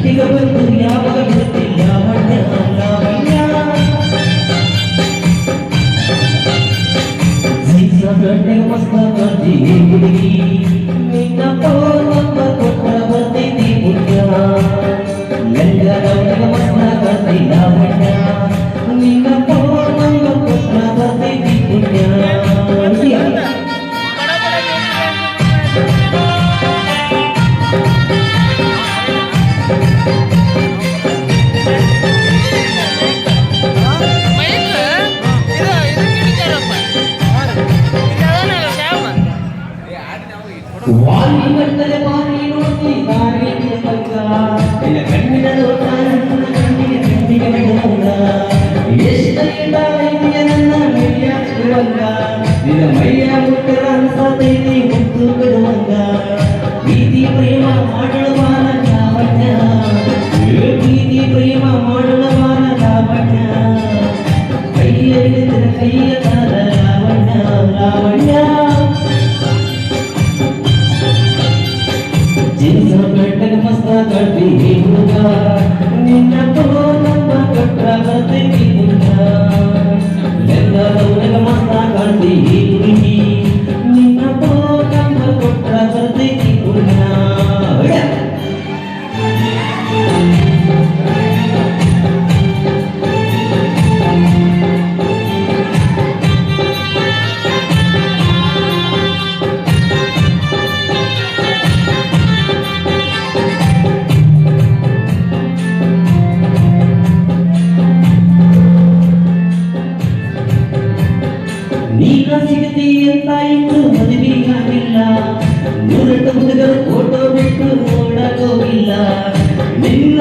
ಸಿಟ್ಟಿಗ ಬಂದು ಯಾವಾಗ ಬಿಡುತ್ತಿಲ್ಲ ಲಾವಣ್ಯ ಲಾವಣ್ಯ ಗಂಟೆಗೆ ಮಸ್ತ ಬರ್ತೀನಿ ಹುಡುಗಿ ನಿನ್ನ ಫೋನ್ ನಂಬರ್ ಕೊಟ್ಟ ಬರ್ತೀನಿ ಪುಣ್ಯ ಗಂಟೆಗೆ ಮಸ್ತ ಬರ್ತೀನಿ ಲಾವಣ್ಯ ನಿನ್ನ ಫೋನ್ ನಂಬರ್ ಕೊಟ್ಟ ಬರ್ತೀನಿ ಪುಣ್ಯ ವಾಲಿ ಗಟ್ಟಲೆ ಬಾರಿ ನೋಡ್ತಿ ದಾರಿ ಬಂಗ ನಿನ್ನ ಕಣ್ಣಿನ ಲೋಟ ನನ್ನ ಕಣ್ಣಿಗೆ ಕಣ್ಣಿಗೆ ಬಿಡುವಂಗ ಎಷ್ಟೈದ ಐದಿಯ ನನ್ನ ಮೈಯ ಬಿಡುವಂಗ ನಿನ್ನ ಮೈಯ ಮುಟ್ಟರ ಅನ್ಸತೈತಿ ಮುತ್ತು ಬಿಡುವಂಗ ಪ್ರೀತಿ ಪ್ರೇಮ ಮಾಡುವಾನ ಲಾವಣ್ಯ ಪ್ರೀತಿ ಪ್ರೇಮ ಮಾಡುವಾನ ಲಾವಣ್ಯ ಕೈಯ ಹಿಡಿದ ಕೈಯ ತಾರ ಲಾವಣ್ಯ ಲಾವಣ್ಯ ಗಂಟೆಗೆ ಮಸ್ತ ಕಟ್ಟಿ ಹುಡುಗ ನಿನ್ನ ತೋನಮ್ಮ ಕಟ್ಟ ಬರ್ತೀನಿ ಹುಡುಗ ಎಲ್ಲರವರೆಗೆ ಮಸ್ತ ಕಟ್ಟಿ ಹುಡುಗಿ ನಿನ್ನ ತೋನಮ್ಮ ಕೊಟ್ಟ ಬರ್ತೀನಿ ಹುಡುಗ ನೀನ ಸಿಗತಿ ಅಂತ ಇನ್ನು ಮದುವೆಯಾಗಿಲ್ಲ ನೂರೆಂಟು ಹುಡುಗರು ಫೋಟೋ ಬಿಟ್ಟು ನೋಡಕೋಗಿಲ್ಲ ನಿನ್ನ